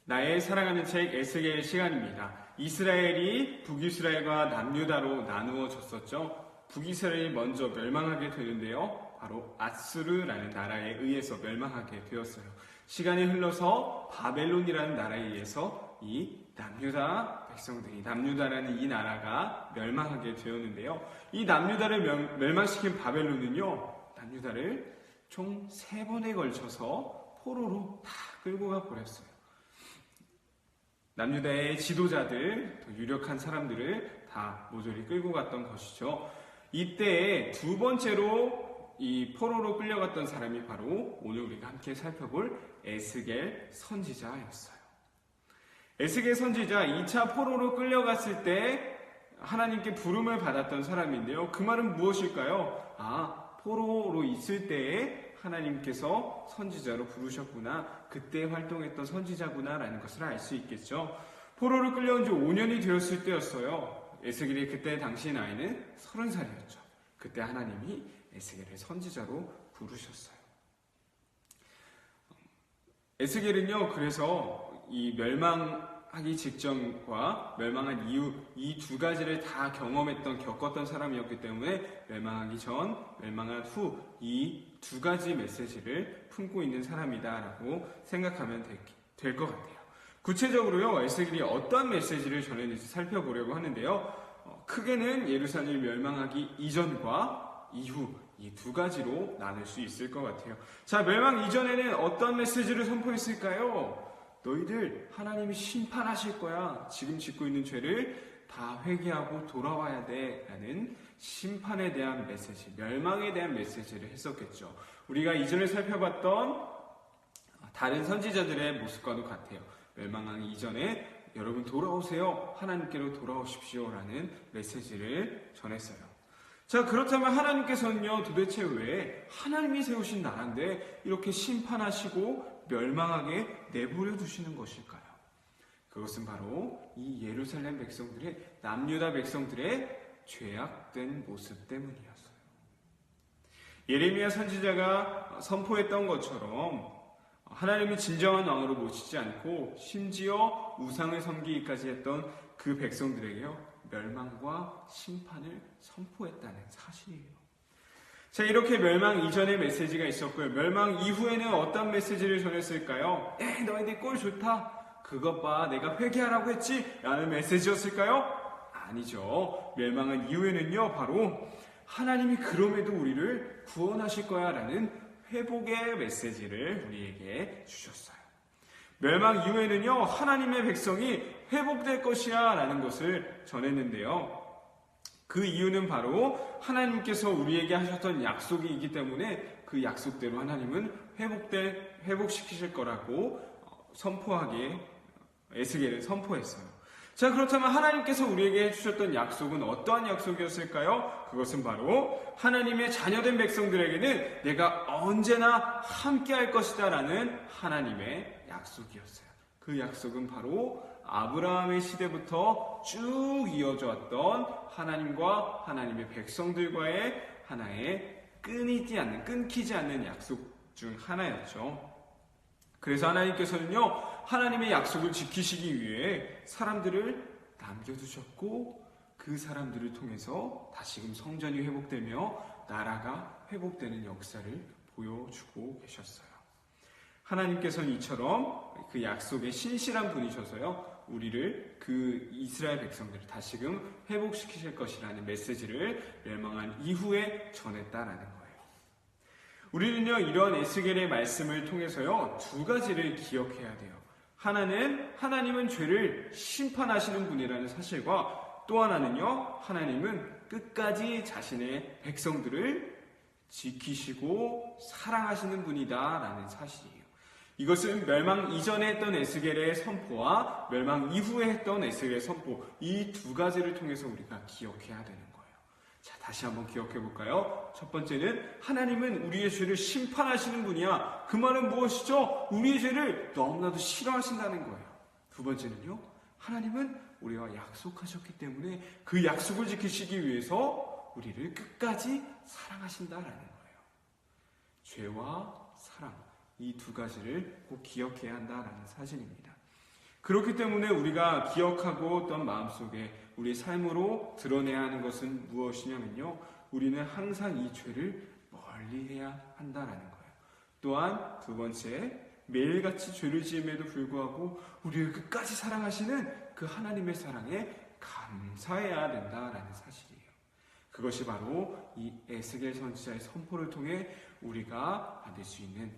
나의 사랑하는 책 에스겔 시간입니다. 이스라엘이 북이스라엘과 남유다로 나누어졌었죠. 북이스라엘이 먼저 멸망하게 되는데요. 바로 아수르라는 나라에 의해서 멸망하게 되었어요. 시간이 흘러서 바벨론이라는 나라에 의해서 이 남유다 백성들이, 남유다라는 이 나라가 멸망하게 되었는데요. 이 남유다를 멸망시킨 바벨론은요, 남유다를 총 3번에 걸쳐서 포로로 다 끌고 가 버렸어요. 남유다의 지도자들, 더 유력한 사람들을 다 모조리 끌고 갔던 것이죠. 이때 두 번째로 이 포로로 끌려갔던 사람이 바로 오늘 우리가 함께 살펴볼 에스겔 선지자였어요. 에스겔 선지자 2차 포로로 끌려갔을 때 하나님께 부름을 받았던 사람인데요. 그 말은 무엇일까요? 포로로 있을 때에 하나님께서 선지자로 부르셨구나, 그때 활동했던 선지자구나라는 것을 알 수 있겠죠. 포로로 끌려온 지 5년이 되었을 때였어요. 에스겔이 그때 당시 나이는 30살이었죠. 그때 하나님이 에스겔을 선지자로 부르셨어요. 에스겔은요, 그래서 이 멸망하기 직전과 멸망한 이후 이 두 가지를 다 겪었던 사람이었기 때문에 멸망하기 전, 멸망한 후 이 두 가지 메시지를 품고 있는 사람이다라고 생각하면 될 것 같아요. 구체적으로요, 에스겔이 어떠한 메시지를 전했는지 살펴보려고 하는데요. 크게는 예루살렘이 멸망하기 이전과 이후 이 두 가지로 나눌 수 있을 것 같아요. 자, 멸망 이전에는 어떤 메시지를 선포했을까요? 너희들 하나님이 심판하실 거야. 지금 짓고 있는 죄를 다 회개하고 돌아와야 돼. 라는 심판에 대한 메시지, 멸망에 대한 메시지를 했었겠죠. 우리가 이전에 살펴봤던 다른 선지자들의 모습과도 같아요. 멸망하기 이전에 여러분 돌아오세요. 하나님께로 돌아오십시오. 라는 메시지를 전했어요. 자, 그렇다면 하나님께서는요, 도대체 왜 하나님이 세우신 나라인데 이렇게 심판하시고 멸망하게 내버려 두시는 것일까요? 그것은 바로 이 예루살렘 백성들의, 남유다 백성들의 죄악된 모습 때문이었어요. 예레미야 선지자가 선포했던 것처럼 하나님이 진정한 왕으로 모시지 않고 심지어 우상을 섬기기까지 했던 그 백성들에게요, 멸망과 심판을 선포했다는 사실이에요. 자, 이렇게 멸망 이전의 메시지가 있었고요. 멸망 이후에는 어떤 메시지를 전했을까요? 너희들 꼴 좋다. 그것 봐, 내가 회개하라고 했지? 라는 메시지였을까요? 아니죠. 멸망한 이후에는요, 바로 하나님이 그럼에도 우리를 구원하실 거야 라는 회복의 메시지를 우리에게 주셨어요. 멸망 이후에는요, 하나님의 백성이 회복될 것이야 라는 것을 전했는데요. 그 이유는 바로 하나님께서 우리에게 하셨던 약속이기 때문에 그 약속대로 하나님은 회복시키실 거라고 에스겔은 선포했어요. 자, 그렇다면 하나님께서 우리에게 해주셨던 약속은 어떠한 약속이었을까요? 그것은 바로 하나님의 자녀된 백성들에게는 내가 언제나 함께 할 것이다 라는 하나님의 약속이었어요. 그 약속은 바로 아브라함의 시대부터 쭉 이어져 왔던 하나님과 하나님의 백성들과의 하나의 끊기지 않는 약속 중 하나였죠. 그래서 하나님께서는요, 하나님의 약속을 지키시기 위해 사람들을 남겨두셨고 그 사람들을 통해서 다시금 성전이 회복되며 나라가 회복되는 역사를 보여주고 계셨어요. 하나님께서는 이처럼 그 약속에 신실한 분이셔서요, 우리를, 그 이스라엘 백성들을 다시금 회복시키실 것이라는 메시지를 멸망한 이후에 전했다라는 거예요. 우리는요, 이런 에스겔의 말씀을 통해서요, 두 가지를 기억해야 돼요. 하나는 하나님은 죄를 심판하시는 분이라는 사실과, 또 하나는요, 하나님은 끝까지 자신의 백성들을 지키시고 사랑하시는 분이다라는 사실이에요. 이것은 멸망 이전에 했던 에스겔의 선포와 멸망 이후에 했던 에스겔의 선포, 이 두 가지를 통해서 우리가 기억해야 되는 거예요. 자, 다시 한번 기억해 볼까요? 첫 번째는 하나님은 우리의 죄를 심판하시는 분이야. 그 말은 무엇이죠? 우리의 죄를 너무나도 싫어하신다는 거예요. 두 번째는요, 하나님은 우리와 약속하셨기 때문에 그 약속을 지키시기 위해서 우리를 끝까지 사랑하신다라는 거예요. 죄와 사랑, 이 두 가지를 꼭 기억해야 한다라는 사실입니다. 그렇기 때문에 우리가 기억하고 또 마음속에 우리의 삶으로 드러내야 하는 것은 무엇이냐면요. 우리는 항상 이 죄를 멀리해야 한다라는 거예요. 또한 두 번째, 매일같이 죄를 지음에도 불구하고 우리를 끝까지 사랑하시는 그 하나님의 사랑에 감사해야 된다라는 사실이에요. 그것이 바로 이 에스겔 선지자의 선포를 통해 우리가 받을 수 있는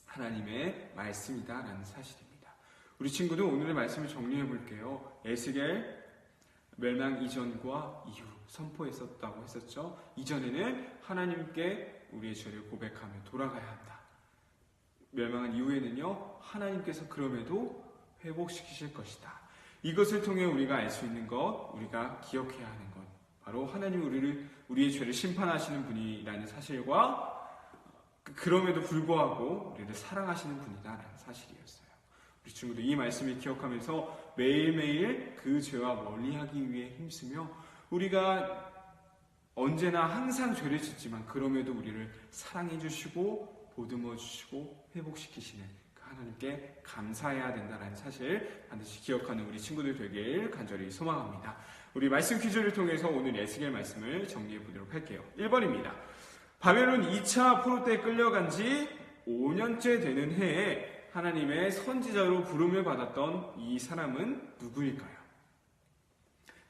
하나님의 말씀이다라는 사실입니다. 우리 친구들 오늘의 말씀을 정리해 볼게요. 에스겔 멸망 이전과 이후 선포했었다고 했었죠. 이전에는 하나님께 우리의 죄를 고백하며 돌아가야 한다. 멸망한 이후에는요, 하나님께서 그럼에도 회복시키실 것이다. 이것을 통해 우리가 알 수 있는 것, 우리가 기억해야 하는 것, 바로 하나님이 우리의 죄를 심판하시는 분이라는 사실과 그럼에도 불구하고 우리를 사랑하시는 분이다라는 사실이었어요. 우리 친구들 이 말씀을 기억하면서 매일매일 그 죄와 멀리하기 위해 힘쓰며 우리가 언제나 항상 죄를 짓지만 그럼에도 우리를 사랑해 주시고 보듬어 주시고 회복시키시는 그 하나님께 감사해야 된다는 사실 반드시 기억하는 우리 친구들 되길 간절히 소망합니다. 우리 말씀 퀴즈를 통해서 오늘 에스겔 말씀을 정리해 보도록 할게요. 1번입니다. 바벨론 2차 포로 때에 끌려간 지 5년째 되는 해에 하나님의 선지자로 부름을 받았던 이 사람은 누구일까요?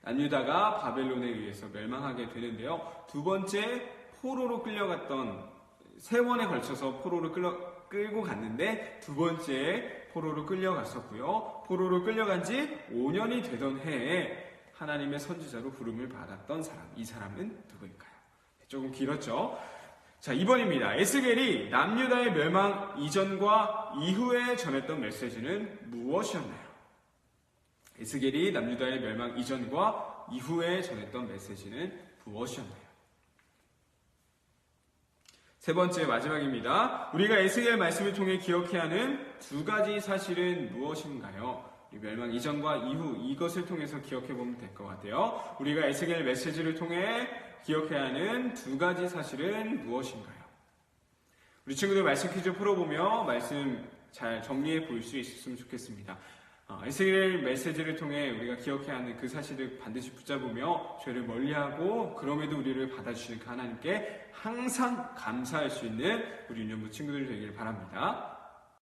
남유다가 바벨론에 의해서 멸망하게 되는데요. 두 번째 포로로 끌려갔던 세 번에 걸쳐서 포로로 끌고 갔는데 두 번째 포로로 끌려갔었고요. 포로로 끌려간 지 5년이 되던 해에 하나님의 선지자로 부름을 받았던 사람, 이 사람은 누구일까요? 조금 길었죠? 자, 2번입니다. 에스겔이 남유다의 멸망 이전과 이후에 전했던 메시지는 무엇이었나요? 에스겔이 남유다의 멸망 이전과 이후에 전했던 메시지는 무엇이었나요? 세 번째 마지막입니다. 우리가 에스겔 말씀을 통해 기억해야 하는 두 가지 사실은 무엇인가요? 멸망 이전과 이후 이것을 통해서 기억해 보면 될 것 같아요. 우리가 에스겔 메시지를 통해 기억해야 하는 두 가지 사실은 무엇인가요? 우리 친구들 말씀 퀴즈 풀어보며 말씀 잘 정리해 볼 수 있었으면 좋겠습니다. 에스겔 메시지를 통해 우리가 기억해야 하는 그 사실을 반드시 붙잡으며 죄를 멀리하고 그럼에도 우리를 받아주시는 그 하나님께 항상 감사할 수 있는 우리 유년부 친구들 되기를 바랍니다.